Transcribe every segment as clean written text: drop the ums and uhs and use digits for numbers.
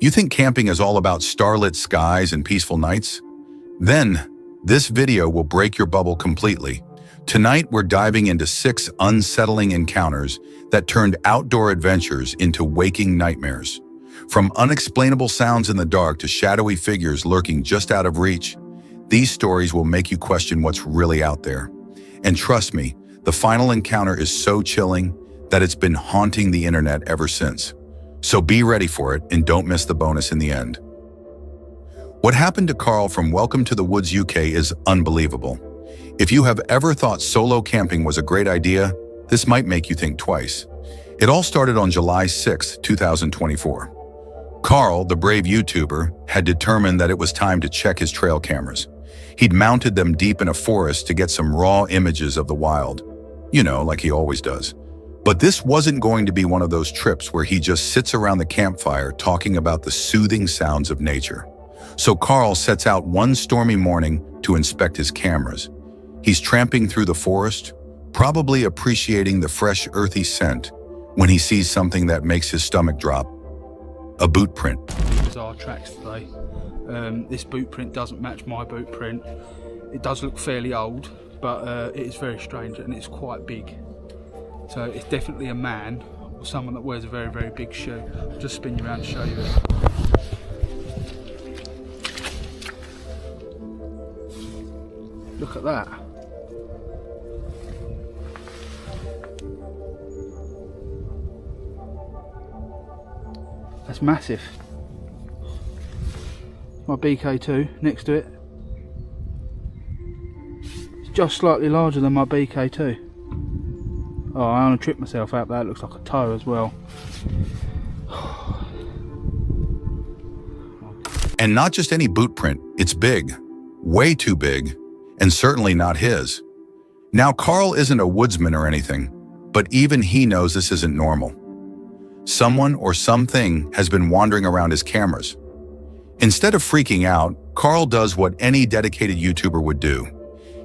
You think camping is all about starlit skies and peaceful nights? Then, this video will break your bubble completely. Tonight, we're diving into 6 unsettling encounters that turned outdoor adventures into waking nightmares. From unexplainable sounds in the dark to shadowy figures lurking just out of reach, these stories will make you question what's really out there. And trust me, the final encounter is so chilling that it's been haunting the internet ever since. So be ready for it and don't miss the bonus in the end. What happened to Carl from Welcome to the Woods, UK is unbelievable. If you have ever thought solo camping was a great idea, this might make you think twice. It all started on July 6, 2024. Carl, the brave YouTuber, had determined that it was time to check his trail cameras. He'd mounted them deep in a forest to get some raw images of the wild. You know, like he always does. But this wasn't going to be one of those trips where he just sits around the campfire talking about the soothing sounds of nature. So Carl sets out one stormy morning to inspect his cameras. He's tramping through the forest, probably appreciating the fresh, earthy scent, when he sees something that makes his stomach drop. A boot print. Bizarre tracks today. This boot print doesn't match my boot print. It does look fairly old, but it is very strange and it's quite big. So it's definitely a man or someone that wears a very, very big shoe. I'll just spin you around to show you it. Look at that. That's massive. My BK2 next to it. It's just slightly larger than my BK2. Oh, I want to trip myself out, that looks like a toe as well. And not just any boot print, it's big. Way too big. And certainly not his. Now, Carl isn't a woodsman or anything, but even he knows this isn't normal. Someone or something has been wandering around his cameras. Instead of freaking out, Carl does what any dedicated YouTuber would do.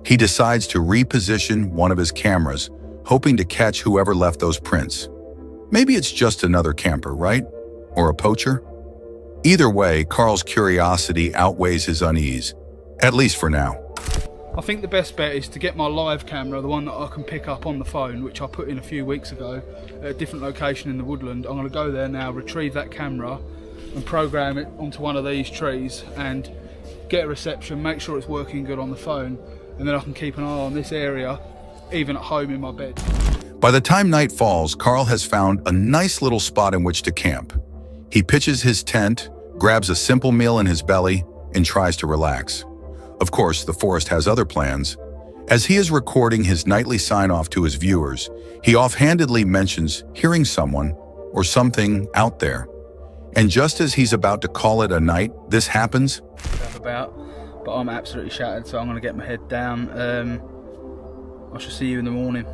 He decides to reposition one of his cameras, hoping to catch whoever left those prints. Maybe it's just another camper, right? Or a poacher? Either way, Carl's curiosity outweighs his unease, at least for now. I think the best bet is to get my live camera, the one that I can pick up on the phone, which I put in a few weeks ago at a different location in the woodland. I'm going to go there now, retrieve that camera and program it onto one of these trees and get a reception, make sure it's working good on the phone, and then I can keep an eye on this area, even at home in my bed. By the time night falls, Carl has found a nice little spot in which to camp. He pitches his tent, grabs a simple meal in his belly, and tries to relax. Of course, the forest has other plans. As he is recording his nightly sign-off to his viewers, he offhandedly mentions hearing someone or something out there. And just as he's about to call it a night, this happens. But I'm absolutely shattered, so I'm going to get my head down. I shall see you in the morning.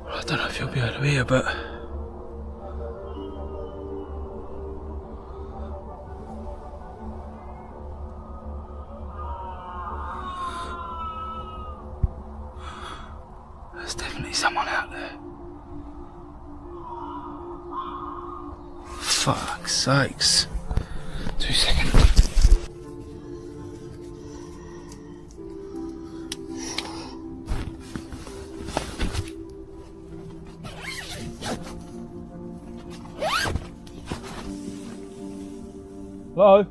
I don't know if you'll be able to hear, but there's definitely someone out there. Fuck's sakes. 2 seconds. Hello?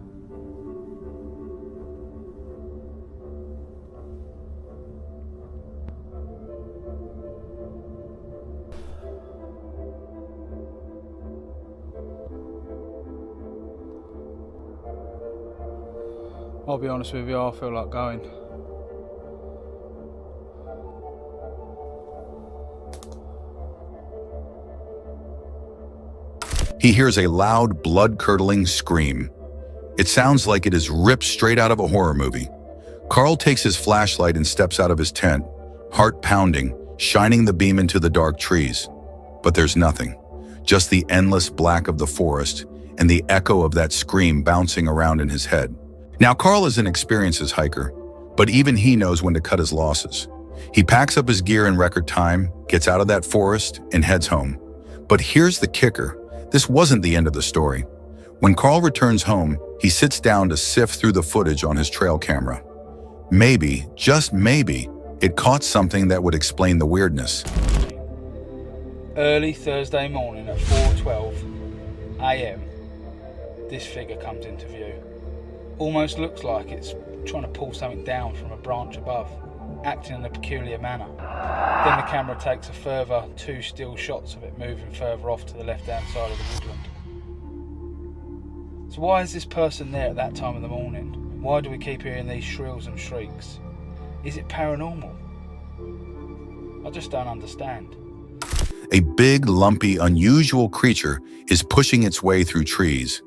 I'll be honest with you, I feel like going. He hears a loud, blood-curdling scream. It sounds like it is ripped straight out of a horror movie. Carl takes his flashlight and steps out of his tent, heart pounding, shining the beam into the dark trees. But there's nothing, just the endless black of the forest and the echo of that scream bouncing around in his head. Now, Carl is an experienced hiker, but even he knows when to cut his losses. He packs up his gear in record time, gets out of that forest, and heads home. But here's the kicker. this wasn't the end of the story. When Carl returns home, he sits down to sift through the footage on his trail camera. Maybe, just maybe, it caught something that would explain the weirdness. Early Thursday morning at 4:12 a.m, this figure comes into view. Almost looks like it's trying to pull something down from a branch above, acting in a peculiar manner. Then the camera takes a further 2 still shots of it moving further off to the left-hand side of the woodland. So why is this person there at that time of the morning? Why do we keep hearing these shrills and shrieks? Is it paranormal? I just don't understand. A big, lumpy, unusual creature is pushing its way through trees.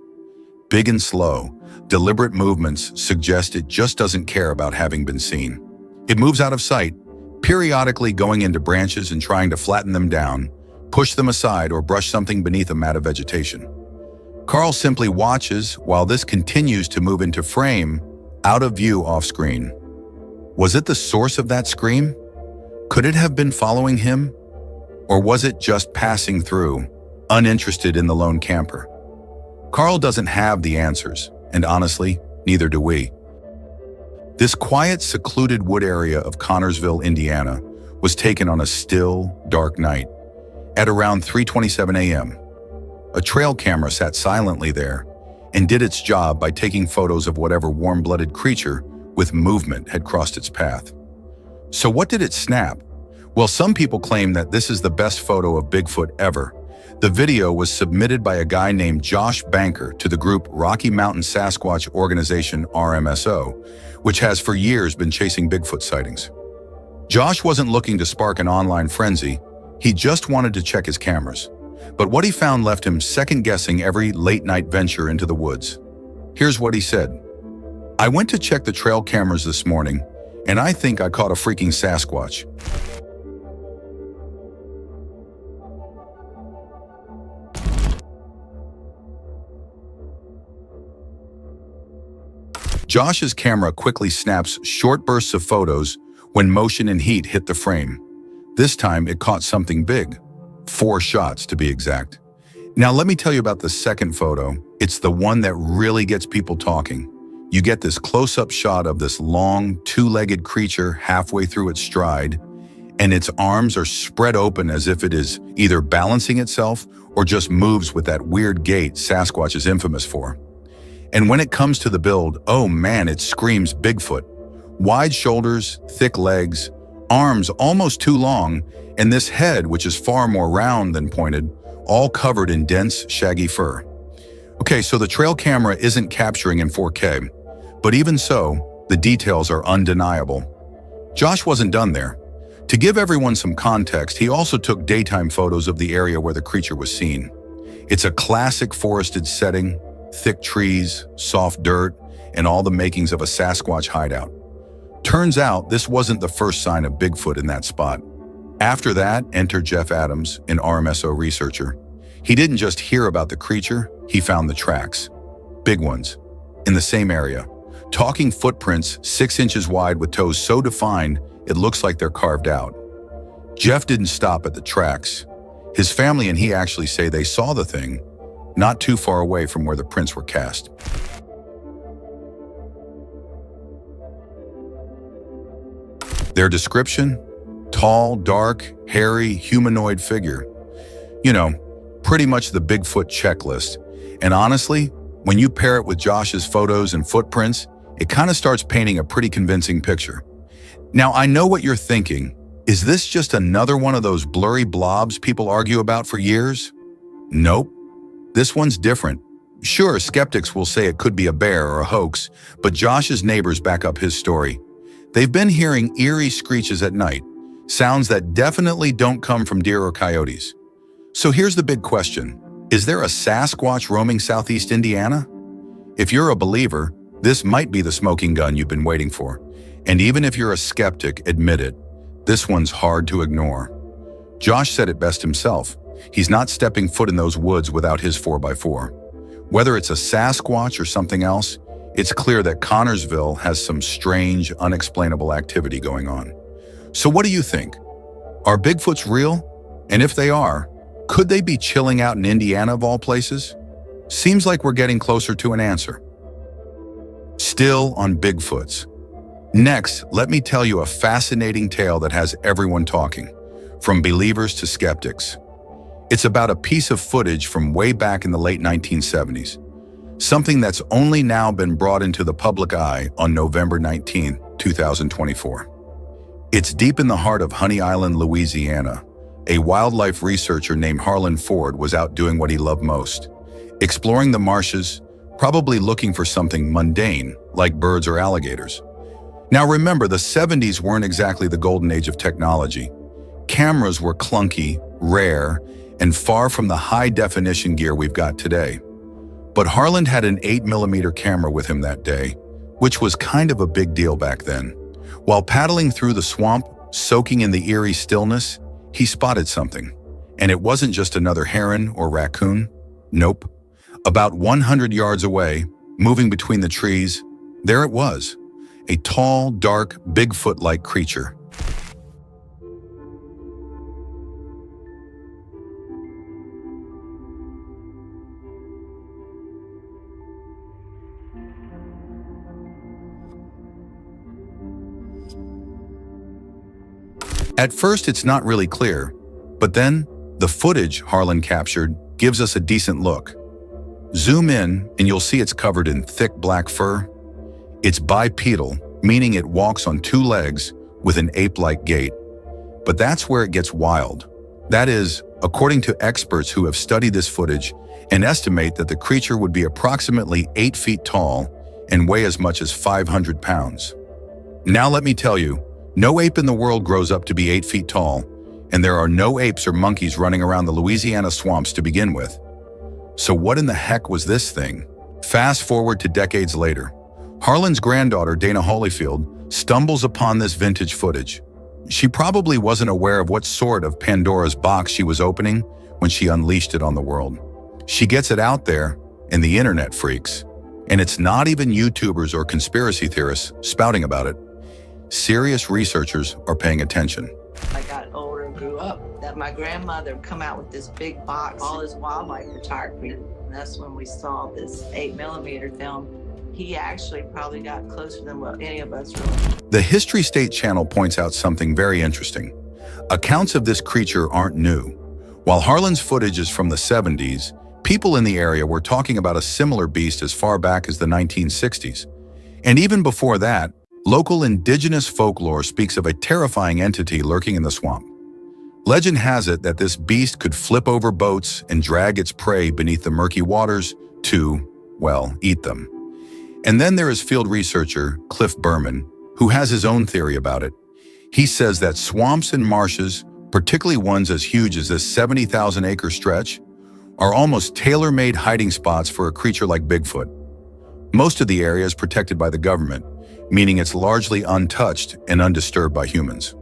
Big and slow, deliberate movements suggest it just doesn't care about having been seen. It moves out of sight, periodically going into branches and trying to flatten them down, push them aside, or brush something beneath a mat of vegetation. Carl simply watches while this continues to move into frame, out of view off-screen. Was it the source of that scream? Could it have been following him? Or was it just passing through, uninterested in the lone camper? Carl doesn't have the answers, and honestly, neither do we. This quiet, secluded wood area of Connorsville, Indiana, was taken on a still, dark night. At around 3:27 a.m., a trail camera sat silently there and did its job by taking photos of whatever warm-blooded creature with movement had crossed its path. So what did it snap? Well, some people claim that this is the best photo of Bigfoot ever. The video was submitted by a guy named Josh Banker to the group Rocky Mountain Sasquatch Organization RMSO, which has for years been chasing Bigfoot sightings. Josh wasn't looking to spark an online frenzy, he just wanted to check his cameras. But what he found left him second-guessing every late-night venture into the woods. Here's what he said. "I went to check the trail cameras this morning, and I think I caught a freaking Sasquatch." Josh's camera quickly snaps short bursts of photos when motion and heat hit the frame. This time it caught something big. 4 shots to be exact. Now let me tell you about the second photo. It's the one that really gets people talking. You get this close-up shot of this long, 2-legged creature halfway through its stride, and its arms are spread open as if it is either balancing itself or just moves with that weird gait Sasquatch is infamous for. And when it comes to the build, oh man, it screams Bigfoot. Wide shoulders, thick legs, arms almost too long, and this head, which is far more round than pointed, all covered in dense, shaggy fur. Okay, so the trail camera isn't capturing in 4K, but even so, the details are undeniable. Josh wasn't done there. To give everyone some context, he also took daytime photos of the area where the creature was seen. It's a classic forested setting, thick trees, soft dirt, and all the makings of a Sasquatch hideout. Turns out this wasn't the first sign of Bigfoot in that spot. After that, enter Jeff Adams, an RMSO researcher. He didn't just hear about the creature, he found the tracks. Big ones, in the same area. Talking footprints 6 inches wide with toes so defined, it looks like they're carved out. Jeff didn't stop at the tracks. His family and he actually say they saw the thing, not too far away from where the prints were cast. Their description? Tall, dark, hairy, humanoid figure. You know, pretty much the Bigfoot checklist. And honestly, when you pair it with Josh's photos and footprints, it kind of starts painting a pretty convincing picture. Now, I know what you're thinking. Is this just another one of those blurry blobs people argue about for years? Nope. This one's different. Sure, skeptics will say it could be a bear or a hoax, but Josh's neighbors back up his story. They've been hearing eerie screeches at night, sounds that definitely don't come from deer or coyotes. So here's the big question. Is there a Sasquatch roaming southeast Indiana? If you're a believer, this might be the smoking gun you've been waiting for. And even if you're a skeptic, admit it, this one's hard to ignore. Josh said it best himself. He's not stepping foot in those woods without his 4x4. Whether it's a Sasquatch or something else, it's clear that Connorsville has some strange, unexplainable activity going on. So what do you think? Are Bigfoots real? And if they are, Could they be chilling out in Indiana of all places? Seems like we're getting closer to an answer. Still on Bigfoots. Next, let me tell you a fascinating tale that has everyone talking, from believers to skeptics. It's about a piece of footage from way back in the late 1970s, something that's only now been brought into the public eye on November 19, 2024. It's deep in the heart of Honey Island, Louisiana. A wildlife researcher named Harlan Ford was out doing what he loved most, exploring the marshes, probably looking for something mundane, like birds or alligators. Now remember, the 70s weren't exactly the golden age of technology. Cameras were clunky, rare, and far from the high-definition gear we've got today. But Harlan had an 8mm camera with him that day, which was kind of a big deal back then. While paddling through the swamp, soaking in the eerie stillness, he spotted something. And it wasn't just another heron or raccoon. Nope. About 100 yards away, moving between the trees, there it was. A tall, dark, Bigfoot-like creature. At first, it's not really clear, but then the footage Harlan captured gives us a decent look. Zoom in and you'll see it's covered in thick black fur. It's bipedal, meaning it walks on two legs with an ape-like gait. But that's where it gets wild. That is, according to experts who have studied this footage and estimate that the creature would be approximately 8 feet tall and weigh as much as 500 pounds. Now let me tell you, no ape in the world grows up to be 8 feet tall, and there are no apes or monkeys running around the Louisiana swamps to begin with. So what in the heck was this thing? Fast forward to decades later. Harlan's granddaughter, Dana Holyfield, stumbles upon this vintage footage. She probably wasn't aware of what sort of Pandora's box she was opening when she unleashed it on the world. She gets it out there, and the internet freaks. And it's not even YouTubers or conspiracy theorists spouting about it. Serious researchers are paying attention. I got older and grew up, that my grandmother would come out with this big box, all his wildlife photography. And that's when we saw this 8mm film. He actually probably got closer than what any of us really. The History State channel points out something very interesting. Accounts of this creature aren't new. While Harlan's footage is from the 70s, people in the area were talking about a similar beast as far back as the 1960s. And even before that, local indigenous folklore speaks of a terrifying entity lurking in the swamp. Legend has it that this beast could flip over boats and drag its prey beneath the murky waters to, well, eat them. And then there is field researcher Cliff Berman, who has his own theory about it. He says that swamps and marshes, particularly ones as huge as this 70,000-acre stretch, are almost tailor-made hiding spots for a creature like Bigfoot. Most of the area is protected by the government, meaning it's largely untouched and undisturbed by humans.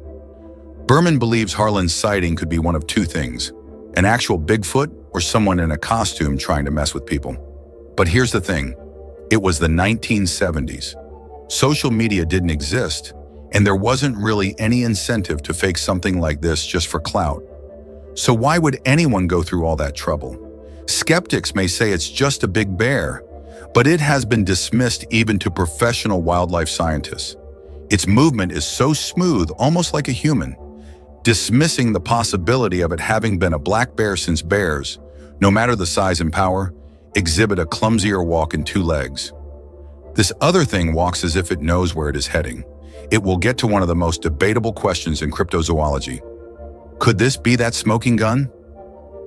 Berman believes Harlan's sighting could be one of two things: an actual Bigfoot or someone in a costume trying to mess with people. But here's the thing. It was the 1970s. Social media didn't exist, and there wasn't really any incentive to fake something like this just for clout. So why would anyone go through all that trouble? Skeptics may say it's just a big bear, but it has been dismissed even to professional wildlife scientists. Its movement is so smooth, almost like a human, dismissing the possibility of it having been a black bear, since bears, no matter the size and power, exhibit a clumsier walk in two legs. This other thing walks as if it knows where it is heading. It will get to one of the most debatable questions in cryptozoology. Could this be that smoking gun?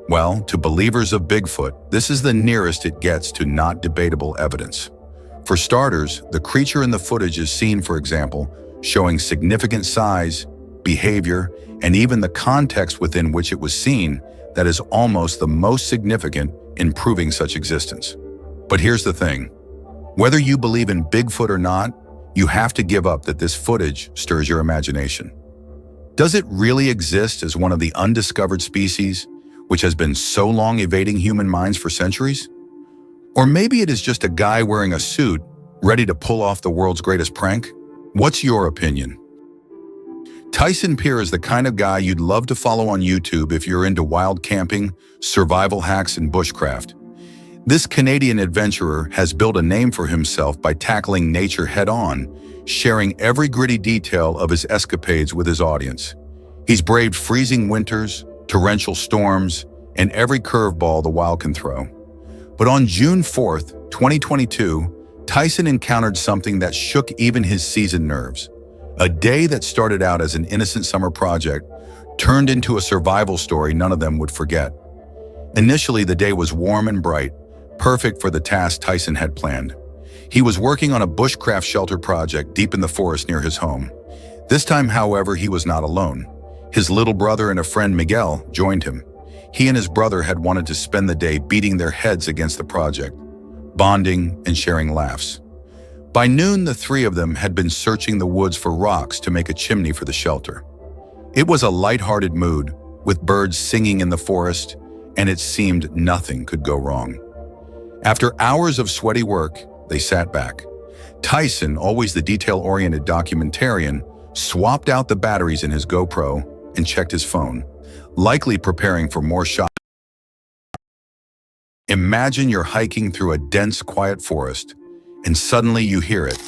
Well, to believers of Bigfoot, this is the nearest it gets to not debatable evidence. For starters, the creature in the footage is seen, for example, showing significant size, behavior, and even the context within which it was seen that is almost the most significant in proving such existence. But here's the thing. Whether you believe in Bigfoot or not, you have to give up that this footage stirs your imagination. Does it really exist as one of the undiscovered species, which has been so long evading human minds for centuries? Or maybe it is just a guy wearing a suit, ready to pull off the world's greatest prank? What's your opinion? Tyson Peer is the kind of guy you'd love to follow on YouTube if you're into wild camping, survival hacks, and bushcraft. This Canadian adventurer has built a name for himself by tackling nature head-on, sharing every gritty detail of his escapades with his audience. He's braved freezing winters, torrential storms, and every curveball the wild can throw. But on June 4th, 2022, Tyson encountered something that shook even his seasoned nerves. A day that started out as an innocent summer project turned into a survival story none of them would forget. Initially, the day was warm and bright, perfect for the task Tyson had planned. He was working on a bushcraft shelter project deep in the forest near his home. This time, however, he was not alone. His little brother and a friend, Miguel, joined him. He and his brother had wanted to spend the day beating their heads against the project, bonding and sharing laughs. By noon, the three of them had been searching the woods for rocks to make a chimney for the shelter. It was a lighthearted mood, with birds singing in the forest, and it seemed nothing could go wrong. After hours of sweaty work, they sat back. Tyson, always the detail-oriented documentarian, swapped out the batteries in his GoPro and checked his phone, likely preparing for more shots. Imagine you're hiking through a dense, quiet forest, and suddenly you hear it,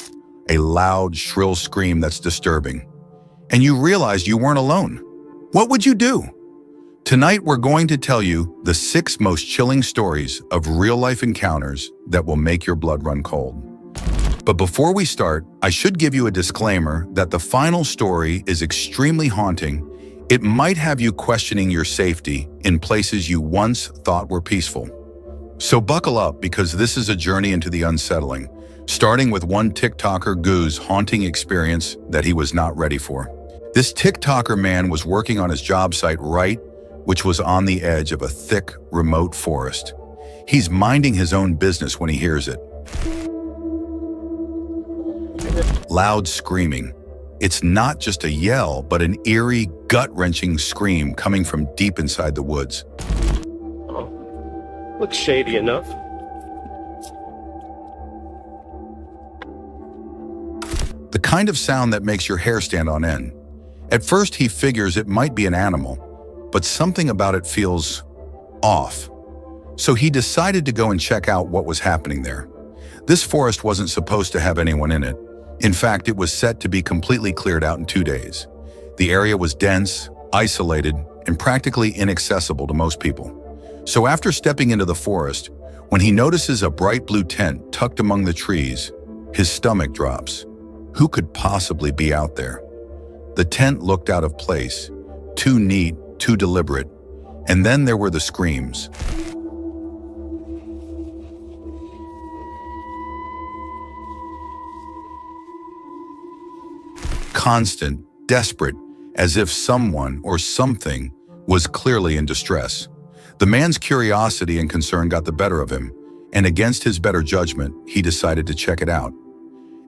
a loud, shrill scream that's disturbing. And you realize you weren't alone. What would you do? Tonight, we're going to tell you the 6 most chilling stories of real-life encounters that will make your blood run cold. But before we start, I should give you a disclaimer that the final story is extremely haunting. It might have you questioning your safety in places you once thought were peaceful. So buckle up, because this is a journey into the unsettling, starting with one TikToker Goo's haunting experience that he was not ready for. This TikToker man was working on his job site which was on the edge of a thick, remote forest. He's minding his own business when he hears it. Loud screaming. It's not just a yell, but an eerie, gut-wrenching scream coming from deep inside the woods. Oh, looks shady enough. The kind of sound that makes your hair stand on end. At first, he figures it might be an animal, but something about it feels off. So he decided to go and check out what was happening there. This forest wasn't supposed to have anyone in it. In fact, it was set to be completely cleared out in 2 days. The area was dense, isolated, and practically inaccessible to most people. So after stepping into the forest, when he notices a bright blue tent tucked among the trees, his stomach drops. Who could possibly be out there? The tent looked out of place, too neat, too deliberate. And then there were the screams. Constant, desperate, as if someone or something was clearly in distress. The man's curiosity and concern got the better of him, and against his better judgment, he decided to check it out.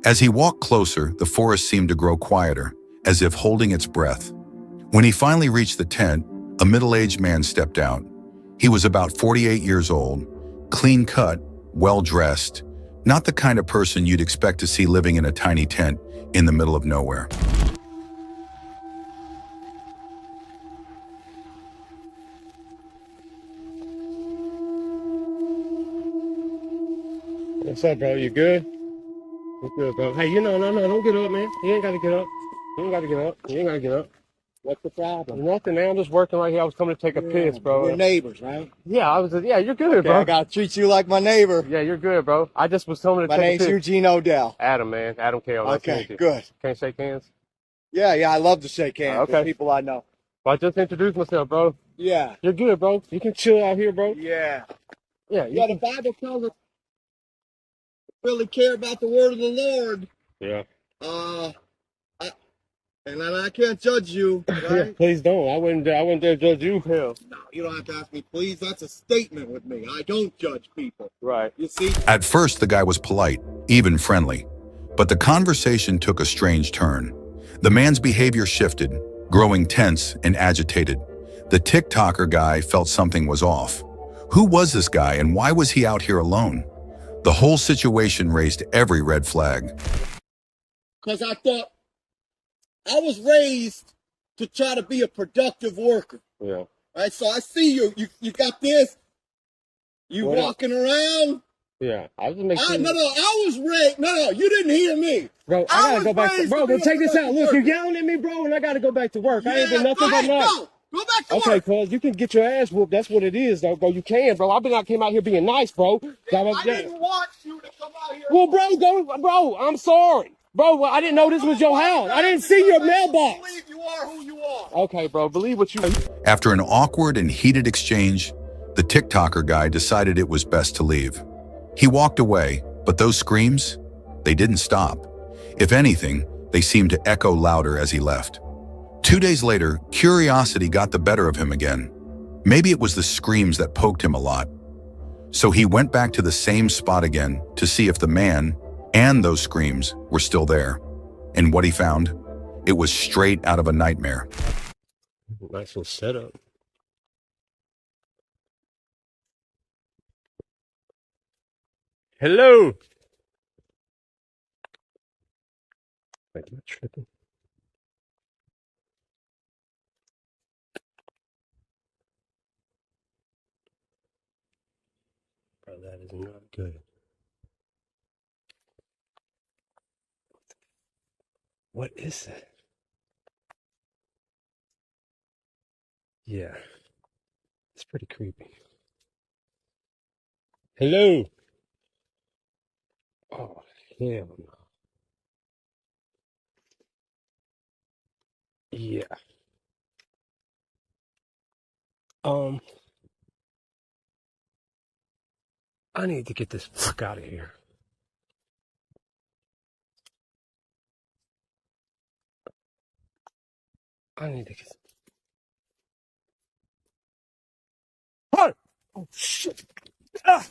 As he walked closer, the forest seemed to grow quieter, as if holding its breath. When he finally reached the tent, a middle-aged man stepped out. He was about 48 years old, clean-cut, well-dressed, not the kind of person you'd expect to see living in a tiny tent in the middle of nowhere. What's up, bro? You good? You good, bro? Hey, no, don't get up, man. You ain't gotta get up. You ain't gotta get up. You ain't gotta get up. What's the problem? Nothing, man. I'm just working right here. I was coming to take a piss, bro. We're neighbors, right? Yeah, yeah, you're good, Okay, bro. I gotta treat you like my neighbor. Yeah, you're good, bro. I just was coming to My take a name's piss. Eugene Odell. Adam, man. Adam K.O. Nice to meet Okay, you. good. Can't shake hands? Yeah, I love to shake hands Okay. with people I know. Well, I just introduced myself, bro. Yeah. You're good, bro. You can chill out here, bro. Yeah. Yeah, Yeah, the Bible tells us to really care about the word of the Lord. Yeah. And I can't judge you, Yeah, right? please don't. I wouldn't dare judge you. Hell. No, you don't have to ask me, please. That's a statement with me. I don't judge people. Right. You see? At first, the guy was polite, even friendly. But the conversation took a strange turn. The man's behavior shifted, growing tense and agitated. The TikToker guy felt something was off. Who was this guy, and why was he out here alone? The whole situation raised every red flag. Because I thought I was raised to try to be a productive worker. Yeah. Right? So I see you got this. You What walking around. Yeah. I was just making sure. No, I was raised. No, you didn't hear me. Bro, I gotta was go back to raised bro. be But check a this out. Look, productive you're worker. yelling at me, bro, and I gotta go back to work. I ain't Yeah, been nothing but nice. Go back to Okay, work. cuz you can get your ass whooped. That's what it is, though, bro. You can, bro. Came out here being nice, bro. I didn't want you to come out here. Well, bro, I'm sorry. Bro, I didn't know this was your house. I didn't see your mailbox. Believe you are who you are. Okay, bro, believe what you. After an awkward and heated exchange, the TikToker guy decided it was best to leave. He walked away, but those screams, they didn't stop. If anything, they seemed to echo louder as he left. 2 days later, curiosity got the better of him again. Maybe it was the screams that poked him a lot. So he went back to the same spot again to see if the man and those screams were still there. And what he found, it was straight out of a nightmare. Nice little setup. Hello. Wait, am I tripping? Bro, that is not good. What is that? Yeah, it's pretty creepy. Hello. Oh, hell no. Yeah. I need to get this fuck out of here. I need to get. Oh, oh shit. Ah.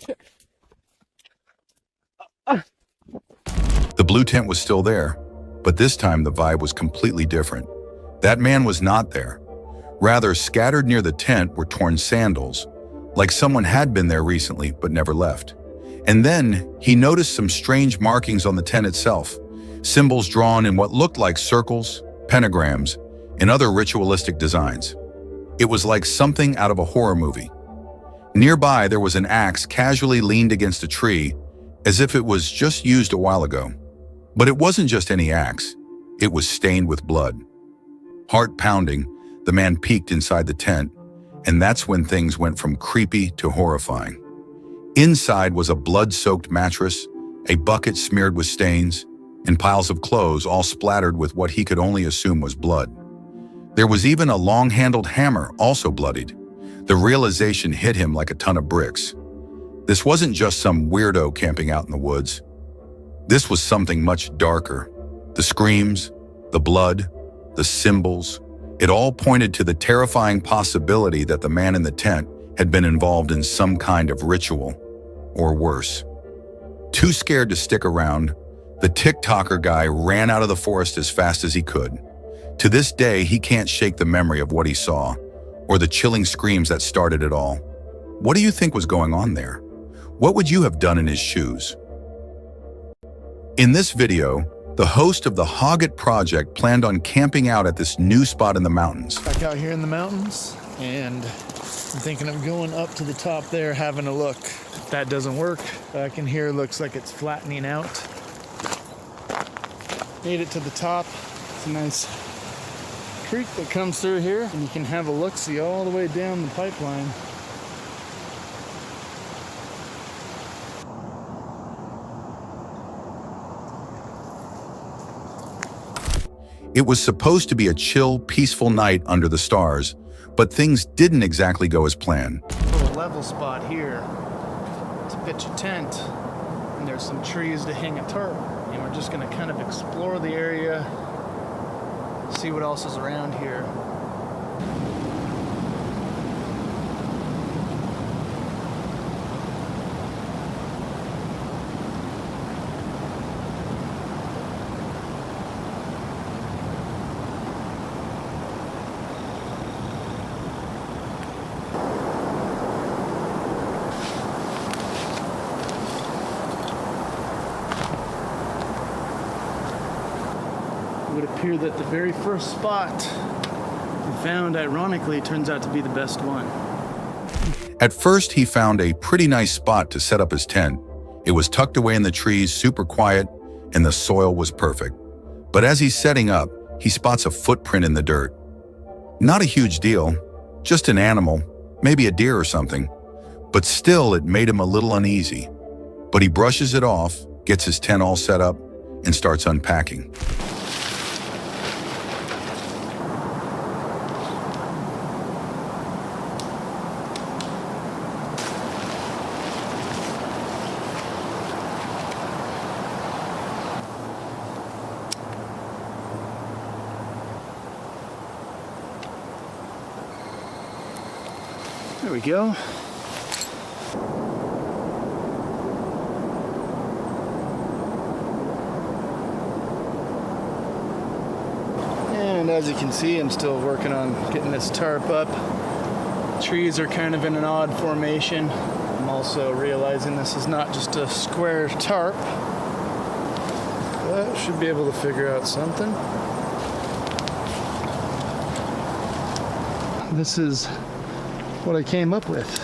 The blue tent was still there, but this time the vibe was completely different. That man was not there. Rather, scattered near the tent were torn sandals, like someone had been there recently but never left. And then he noticed some strange markings on the tent itself, symbols drawn in what looked like circles, pentagrams, and other ritualistic designs. It was like something out of a horror movie. Nearby, there was an axe casually leaned against a tree, as if it was just used a while ago. But it wasn't just any axe. It was stained with blood. Heart pounding, the man peeked inside the tent, and that's when things went from creepy to horrifying. Inside was a blood-soaked mattress, a bucket smeared with stains, and piles of clothes all splattered with what he could only assume was blood. There was even a long-handled hammer, also bloodied. The realization hit him like a ton of bricks. This wasn't just some weirdo camping out in the woods. This was something much darker. The screams, the blood, the symbols, it all pointed to the terrifying possibility that the man in the tent had been involved in some kind of ritual, or worse. Too scared to stick around, the TikToker guy ran out of the forest as fast as he could. To this day, he can't shake the memory of what he saw, or the chilling screams that started it all. What do you think was going on there? What would you have done in his shoes? In this video, the host of the Hoggett Project planned on camping out at this new spot in the mountains. Back out here in the mountains, and I'm thinking of going up to the top there, having a look. If that doesn't work, back in here looks like it's flattening out. Made it to the top. It's a nice creek that comes through here, and you can have a look-see all the way down the pipeline. It was supposed to be a chill, peaceful night under the stars, but things didn't exactly go as planned. A little level spot here to pitch a tent, and there's some trees to hang a tarp. And we're just gonna kind of explore the area, see what else is around here. It would appear that the very first spot found, ironically, turns out to be the best one. At first, he found a pretty nice spot to set up his tent. It was tucked away in the trees, super quiet, and the soil was perfect. But as he's setting up, he spots a footprint in the dirt. Not a huge deal, just an animal, maybe a deer or something. But still, it made him a little uneasy. But he brushes it off, gets his tent all set up, and starts unpacking. There we go. And as you can see, I'm still working on getting this tarp up. Trees are kind of in an odd formation. I'm also realizing this is not just a square tarp, but should be able to figure out something. This is what I came up with.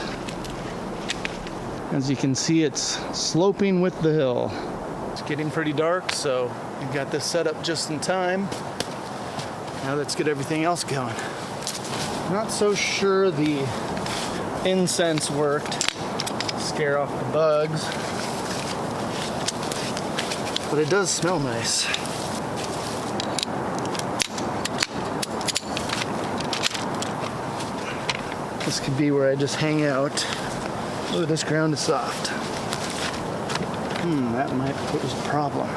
As you can see, it's sloping with the hill. It's getting pretty dark, so I got this set up just in time. Now let's get everything else going. Not so sure the incense worked, scare off the bugs, but it does smell nice. This could be where I just hang out. Oh, this ground is soft. That might pose a problem.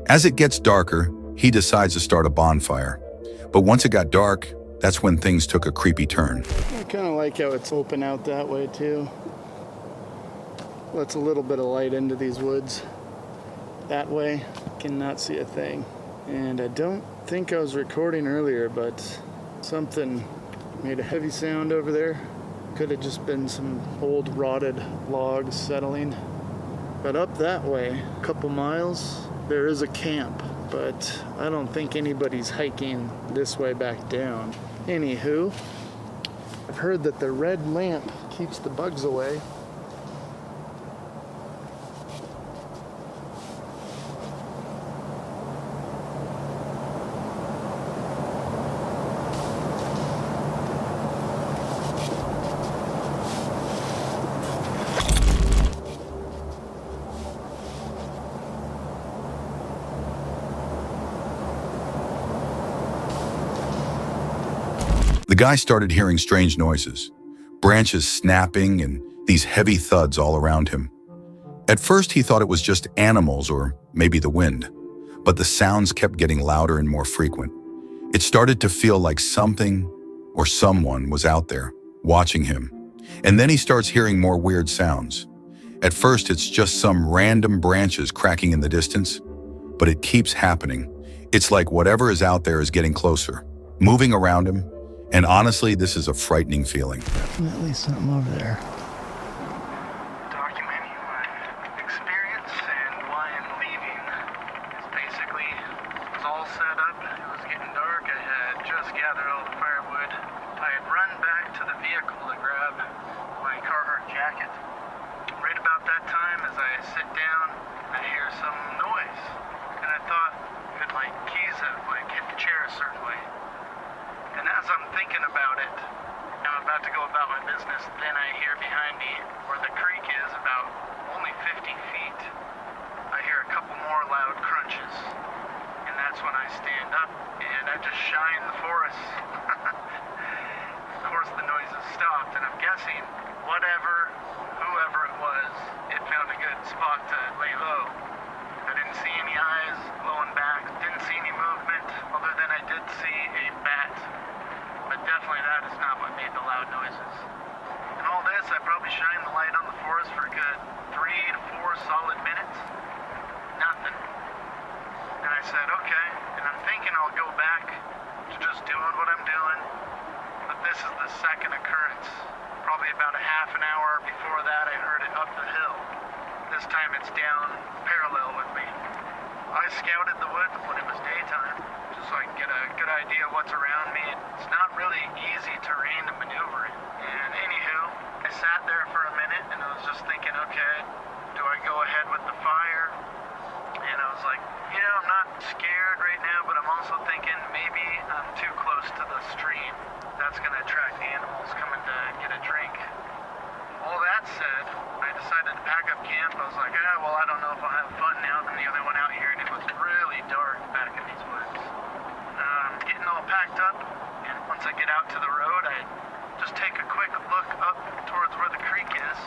As it gets darker, he decides to start a bonfire. But once it got dark, that's when things took a creepy turn. I kind of like how it's open out that way too. Lets a little bit of light into these woods. That way, cannot see a thing. And I don't think I was recording earlier, but something made a heavy sound over there. Could have just been some old rotted logs settling. But up that way, a couple miles, there is a camp, but I don't think anybody's hiking this way back down. Anywho, I've heard that the red lamp keeps the bugs away. The guy started hearing strange noises, branches snapping and these heavy thuds all around him. At first, he thought it was just animals or maybe the wind, but the sounds kept getting louder and more frequent. It started to feel like something or someone was out there watching him. And then he starts hearing more weird sounds. At first, it's just some random branches cracking in the distance, but it keeps happening. It's like whatever is out there is getting closer, moving around him. And honestly, this is a frightening feeling. Definitely something over there. Documenting my experience and why I'm leaving is basically, it was all set up, it was getting dark, I had just gathered all the firewood. I had run back to the vehicle to grab my Carhartt jacket. Right about that time, as I sit down, I hear some noise. And I thought, could my keys have hit the chair a certain way? And as I'm thinking about it, I'm about to go about my business, then I hear behind me where the creek is, about only 50 feet, I hear a couple more loud crunches. And that's when I stand up and I just shine the forest. Of course the noise has stopped, and I'm guessing whoever it was, it found a good spot to lay low. I didn't see any eyes glowing back, didn't see any movement, other than I did see a bat. But definitely that is not what made the loud noises. In all this, I probably shined the light on the forest for a good 3 to 4 solid minutes. Nothing. And I said, okay, and I'm thinking I'll go back to just doing what I'm doing. But this is the second occurrence Probably about a half an hour before that, I heard it up the hill. This time it's down parallel with me. I scouted the woods when it was daytime, just so I can get a good idea of what's around me. It's not really easy terrain to maneuver in. And anywho, I sat there for a minute and I was just thinking, okay, do I go ahead with the fire? And I was like, I'm not scared right now, but I'm also thinking maybe I'm too close to the stream. That's going to attract animals coming to get a drink. All that said, I decided to pack up camp. I was like, well, I don't know if I'll have fun now. Then the other went out here and it was really dark back in these woods. Getting all packed up, and once I get out to the road, I just take a quick look up towards where the creek is,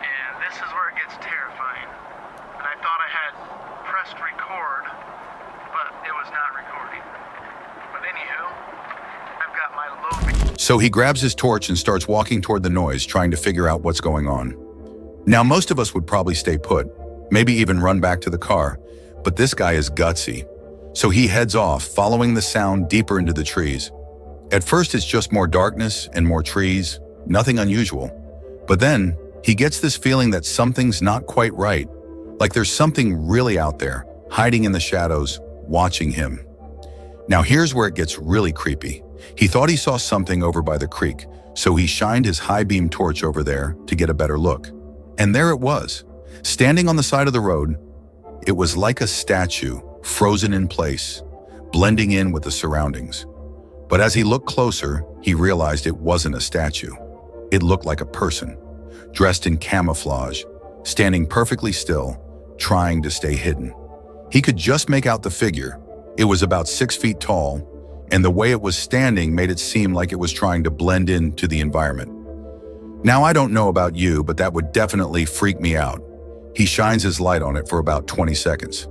and this is where it gets terrifying. And I thought I had pressed record, but it was not recording. But anywho, I've got my low... So he grabs his torch and starts walking toward the noise, trying to figure out what's going on. Now, most of us would probably stay put, maybe even run back to the car, but this guy is gutsy. So he heads off, following the sound deeper into the trees. At first, it's just more darkness and more trees, nothing unusual. But then, he gets this feeling that something's not quite right, like there's something really out there, hiding in the shadows, watching him. Now here's where it gets really creepy. He thought he saw something over by the creek, so he shined his high-beam torch over there to get a better look. And there it was, standing on the side of the road. It was like a statue, frozen in place, blending in with the surroundings. But as he looked closer, he realized it wasn't a statue. It looked like a person, dressed in camouflage, standing perfectly still, trying to stay hidden. He could just make out the figure. It was about 6 feet tall, and the way it was standing made it seem like it was trying to blend into the environment. Now, I don't know about you, but that would definitely freak me out. He shines his light on it for about 20 seconds,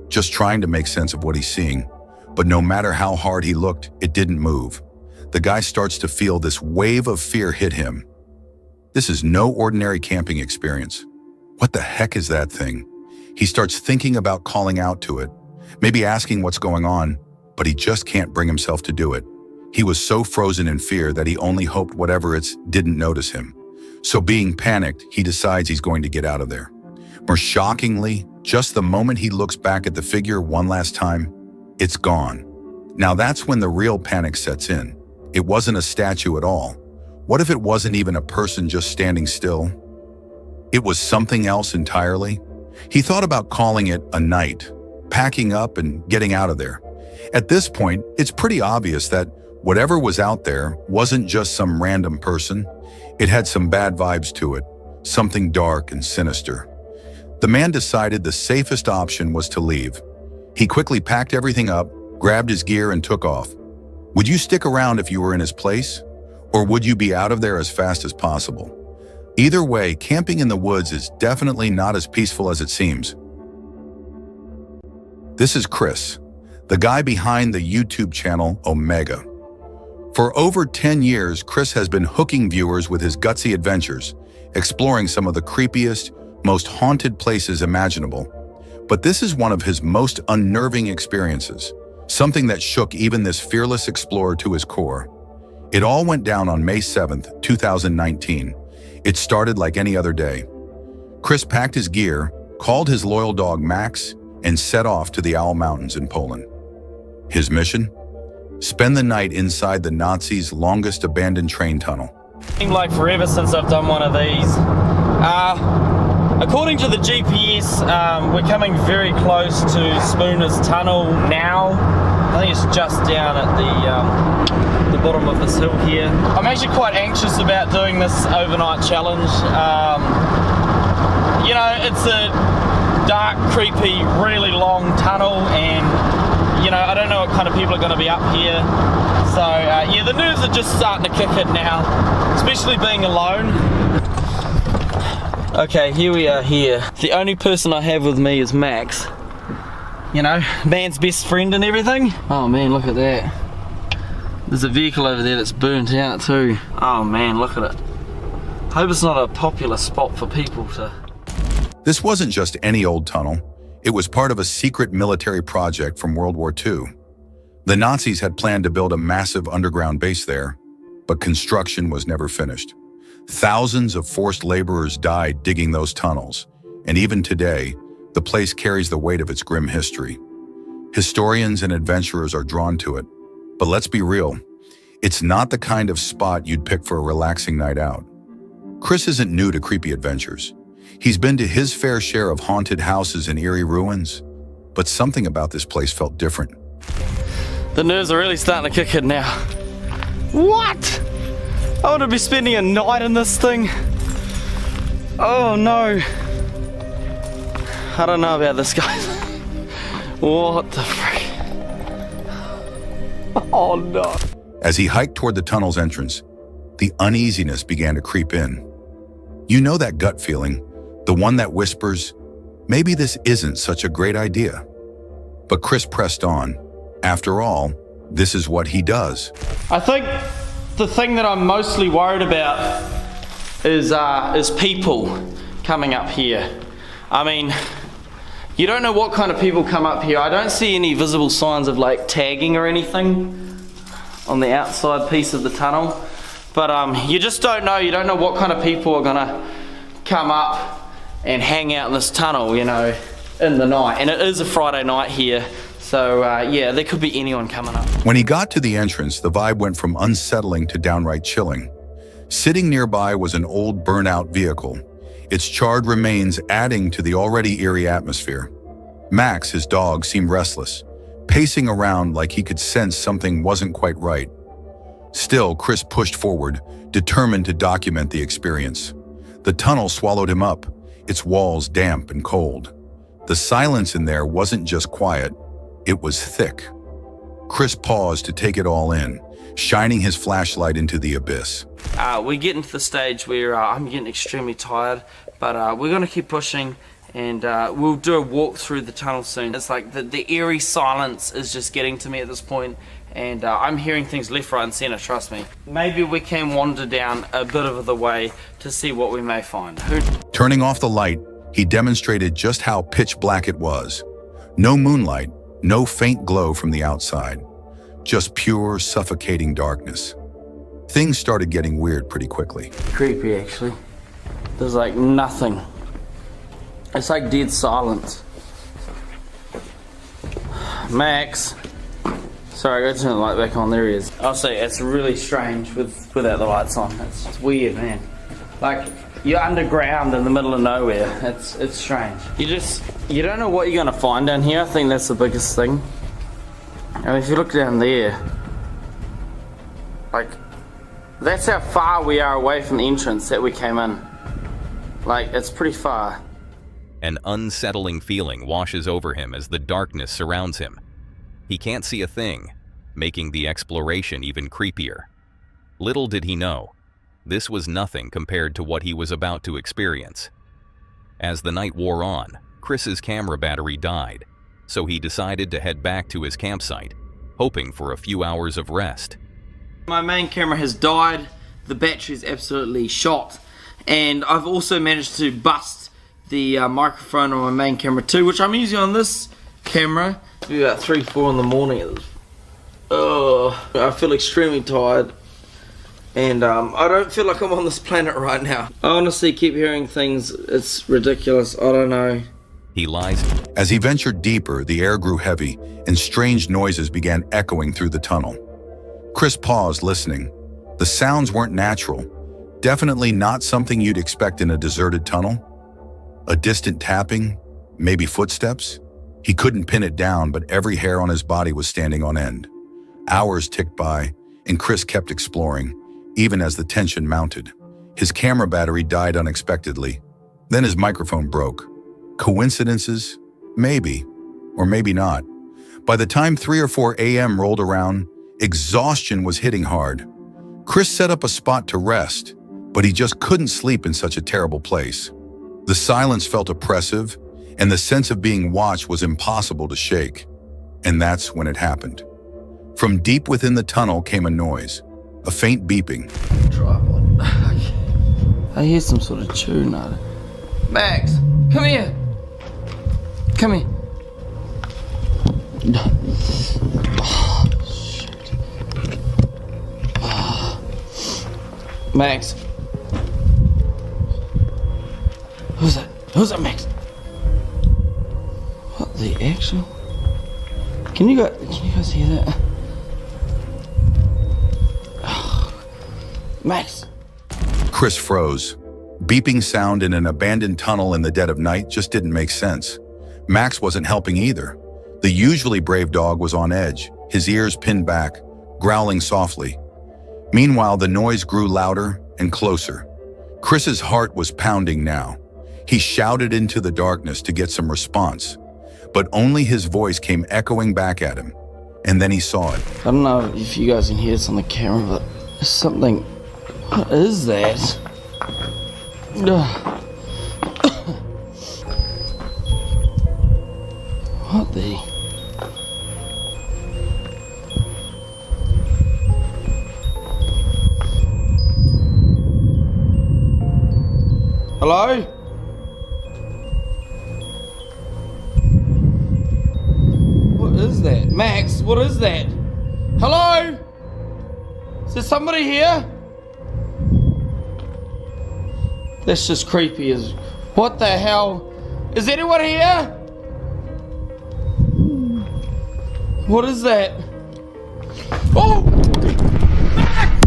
just trying to make sense of what he's seeing. But no matter how hard he looked, it didn't move. The guy starts to feel this wave of fear hit him. This is no ordinary camping experience. What the heck is that thing? He starts thinking about calling out to it, maybe asking what's going on, but he just can't bring himself to do it. He was so frozen in fear that he only hoped whatever it's didn't notice him. So being panicked, he decides he's going to get out of there. More shockingly, just the moment he looks back at the figure one last time, it's gone. Now that's when the real panic sets in. It wasn't a statue at all. What if it wasn't even a person just standing still? It was something else entirely. He thought about calling it a night, packing up and getting out of there. At this point, it's pretty obvious that whatever was out there wasn't just some random person. It had some bad vibes to it, something dark and sinister. The man decided the safest option was to leave. He quickly packed everything up, grabbed his gear, and took off. Would you stick around if you were in his place? Or would you be out of there as fast as possible? Either way, camping in the woods is definitely not as peaceful as it seems. This is Chris, the guy behind the YouTube channel Omega. For over 10 years, Chris has been hooking viewers with his gutsy adventures, exploring some of the creepiest, most haunted places imaginable. But this is one of his most unnerving experiences, something that shook even this fearless explorer to his core. It all went down on May 7th, 2019. It started like any other day. Chris packed his gear, called his loyal dog Max, and set off to the Owl Mountains in Poland. His mission? Spend the night inside the Nazis' longest abandoned train tunnel. Seemed like forever since I've done one of these. According to the GPS, we're coming very close to Spooner's Tunnel now. I think it's just down at the bottom of this hill here. I'm actually quite anxious about doing this overnight challenge. You know, it's a dark, creepy, really long tunnel, and you know, I don't know what kind of people are going to be up here. So yeah, the nerves are just starting to kick in now, especially being alone. Okay, here we are here. The only person I have with me is Max. You know, man's best friend and everything. Oh man, look at that. There's a vehicle over there that's burnt out too. Oh man, look at it. Hope it's not a popular spot for people to... This wasn't just any old tunnel. It was part of a secret military project from World War II. The Nazis had planned to build a massive underground base there, but construction was never finished. Thousands of forced laborers died digging those tunnels, and even today, the place carries the weight of its grim history. Historians and adventurers are drawn to it, but let's be real, it's not the kind of spot you'd pick for a relaxing night out. Chris isn't new to creepy adventures. He's been to his fair share of haunted houses and eerie ruins, but something about this place felt different. The nerves are really starting to kick in now. What? I want to be spending a night in this thing. Oh no. I don't know about this, guys. What the frick? Oh no. As he hiked toward the tunnel's entrance, the uneasiness began to creep in. You know that gut feeling, the one that whispers, maybe this isn't such a great idea. But Chris pressed on. After all, this is what he does. I think the thing that I'm mostly worried about is people coming up here. I mean, you don't know what kind of people come up here. I don't see any visible signs of like tagging or anything on the outside piece of the tunnel. But you just don't know. You don't know what kind of people are gonna come up and hang out in this tunnel, you know, in the night. And it is a Friday night here. So yeah, there could be anyone coming up. When he got to the entrance, the vibe went from unsettling to downright chilling. Sitting nearby was an old burnt-out vehicle, its charred remains adding to the already eerie atmosphere. Max, his dog, seemed restless, pacing around like he could sense something wasn't quite right. Still, Chris pushed forward, determined to document the experience. The tunnel swallowed him up, its walls damp and cold. The silence in there wasn't just quiet, it was thick. Chris paused to take it all in, shining his flashlight into the abyss. We're getting to the stage where I'm getting extremely tired, but we're gonna keep pushing, and we'll do a walk through the tunnel soon. It's like the eerie silence is just getting to me at this point, and I'm hearing things left, right and center, trust me. Maybe we can wander down a bit of the way to see what we may find. Turning off the light, he demonstrated just how pitch black it was. No moonlight, no faint glow from the outside, just pure, suffocating darkness. Things started getting weird pretty quickly. Creepy, actually. There's like nothing. It's like dead silence. Max. Sorry, I gotta turn the light back on. There he is. I'll say it's really strange without the lights on. It's weird, man. Like, you're underground in the middle of nowhere. It's strange. You don't know what you're gonna find down here. I think that's the biggest thing. I mean, if you look down there, like, that's how far we are away from the entrance that we came in. Like, it's pretty far. An unsettling feeling washes over him as the darkness surrounds him. He can't see a thing, making the exploration even creepier. Little did he know, this was nothing compared to what he was about to experience. As the night wore on, Chris's camera battery died, so he decided to head back to his campsite, hoping for a few hours of rest. My main camera has died, the battery's absolutely shot, and I've also managed to bust the microphone on my main camera too, which I'm using on this camera. It's about 3-4 in the morning. I feel extremely tired, and I don't feel like I'm on this planet right now. I honestly keep hearing things, it's ridiculous, I don't know. He lies. As he ventured deeper, the air grew heavy, and strange noises began echoing through the tunnel. Chris paused, listening. The sounds weren't natural. Definitely not something you'd expect in a deserted tunnel. A distant tapping, maybe footsteps? He couldn't pin it down, but every hair on his body was standing on end. Hours ticked by, and Chris kept exploring, even as the tension mounted. His camera battery died unexpectedly. Then his microphone broke. Coincidences? Maybe, or maybe not. By the time 3 or 4 a.m. rolled around, exhaustion was hitting hard. Chris set up a spot to rest, but he just couldn't sleep in such a terrible place. The silence felt oppressive, and the sense of being watched was impossible to shake. And that's when it happened. From deep within the tunnel came a noise, a faint beeping. Tripod. I hear some sort of tune. Max, come here. Come here. Oh, shit. Max, Who's that? Who's that, Max? What the actual? Can you guys hear that? Oh, Max. Chris froze. Beeping sound in an abandoned tunnel in the dead of night just didn't make sense. Max wasn't helping either. The usually brave dog was on edge, his ears pinned back, growling softly. Meanwhile, the noise grew louder and closer. Chris's heart was pounding now. He shouted into the darkness to get some response, but only his voice came echoing back at him. And then he saw it. I don't know if you guys can hear this on the camera, but there's something. What is that? What the? Hello? What is that? Max, what is that? Hello? Is there somebody here? That's just creepy as... What the hell? Is anyone here? What is that? Oh! Max!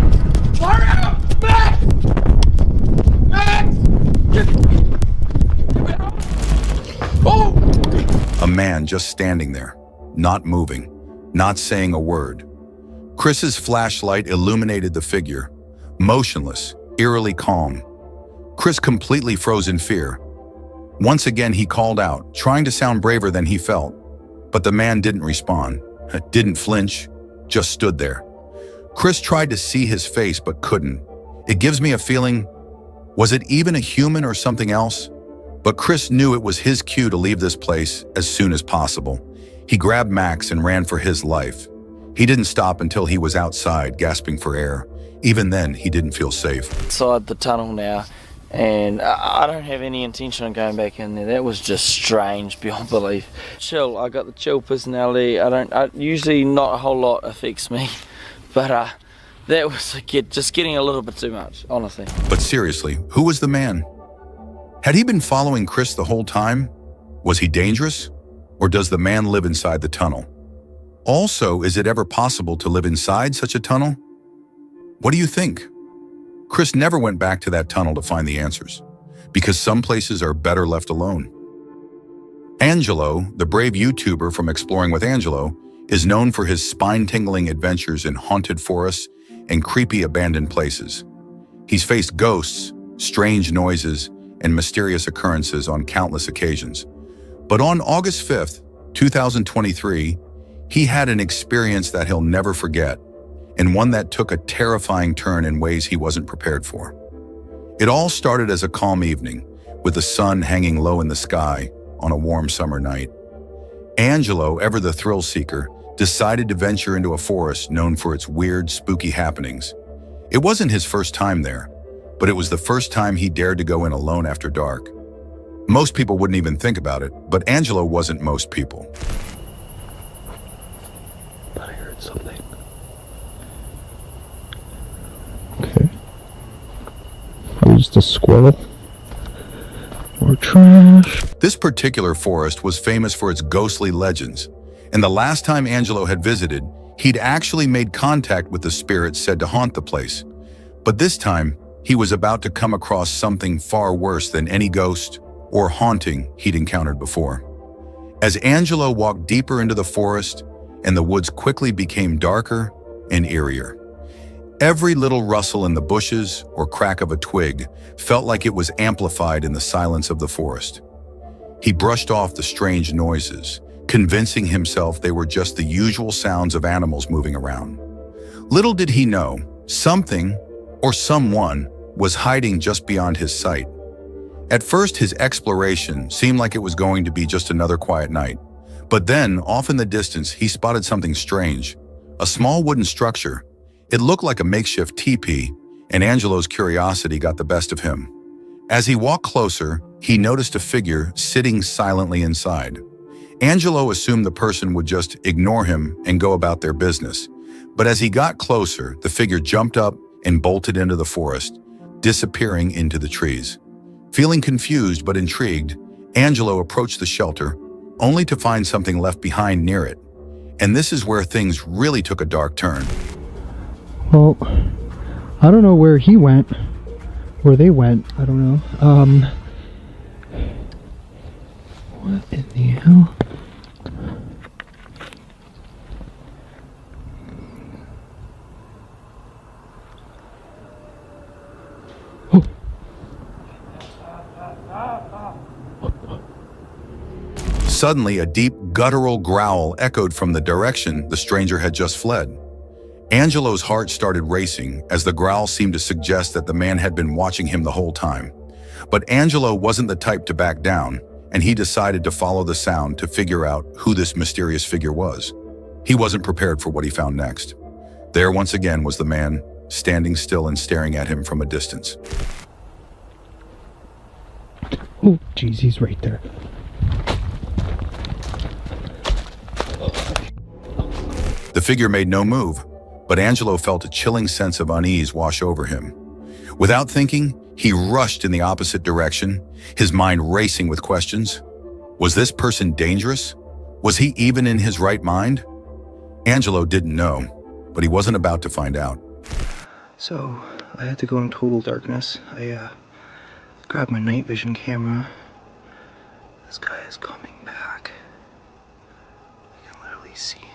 Hurry up! Max! Max! Oh! A man just standing there, not moving, not saying a word. Chris's flashlight illuminated the figure, motionless, eerily calm. Chris completely froze in fear. Once again, he called out, trying to sound braver than he felt. But the man didn't respond, didn't flinch, just stood there. Chris tried to see his face, but couldn't. It gives me a feeling, was it even a human or something else? But Chris knew it was his cue to leave this place as soon as possible. He grabbed Max and ran for his life. He didn't stop until he was outside, gasping for air. Even then, he didn't feel safe. Inside the tunnel now, and I don't have any intention of going back in there. That was just strange beyond belief. Chill, I got the chill personality. I usually not a whole lot affects me, but that was just getting a little bit too much, honestly. But seriously, who was the man? Had he been following Chris the whole time? Was he dangerous? Or does the man live inside the tunnel? Also, is it ever possible to live inside such a tunnel? What do you think? Chris never went back to that tunnel to find the answers, because some places are better left alone. Angelo, the brave YouTuber from Exploring with Angelo, is known for his spine-tingling adventures in haunted forests and creepy abandoned places. He's faced ghosts, strange noises, and mysterious occurrences on countless occasions. But on August 5th, 2023, he had an experience that he'll never forget, and one that took a terrifying turn in ways he wasn't prepared for. It all started as a calm evening, with the sun hanging low in the sky on a warm summer night. Angelo, ever the thrill seeker, decided to venture into a forest known for its weird, spooky happenings. It wasn't his first time there, but it was the first time he dared to go in alone after dark. Most people wouldn't even think about it, but Angelo wasn't most people. But I heard something. Okay. Probably just a squirrel. Or trash. This particular forest was famous for its ghostly legends, and the last time Angelo had visited, he'd actually made contact with the spirits said to haunt the place. But this time, he was about to come across something far worse than any ghost or haunting he'd encountered before. As Angelo walked deeper into the forest, and the woods quickly became darker and eerier. Every little rustle in the bushes or crack of a twig felt like it was amplified in the silence of the forest. He brushed off the strange noises, convincing himself they were just the usual sounds of animals moving around. Little did he know, something or someone was hiding just beyond his sight. At first, his exploration seemed like it was going to be just another quiet night. But then, off in the distance, he spotted something strange. A small wooden structure. It looked like a makeshift teepee, and Angelo's curiosity got the best of him. As he walked closer, he noticed a figure sitting silently inside. Angelo assumed the person would just ignore him and go about their business. But as he got closer, the figure jumped up and bolted into the forest, disappearing into the trees. Feeling confused but intrigued, Angelo approached the shelter, only to find something left behind near it. And this is where things really took a dark turn. Well, I don't know where he went, where they went, I don't know. What in the hell? Oh. Suddenly, a deep, guttural growl echoed from the direction the stranger had just fled. Angelo's heart started racing as the growl seemed to suggest that the man had been watching him the whole time. But Angelo wasn't the type to back down, and he decided to follow the sound to figure out who this mysterious figure was. He wasn't prepared for what he found next. There once again was the man, standing still and staring at him from a distance. Oh, geez, he's right there. The figure made no move, but Angelo felt a chilling sense of unease wash over him. Without thinking, he rushed in the opposite direction, his mind racing with questions. Was this person dangerous? Was he even in his right mind? Angelo didn't know, but he wasn't about to find out. So, I had to go in total darkness. I grabbed my night vision camera. This guy is coming back. I can literally see him.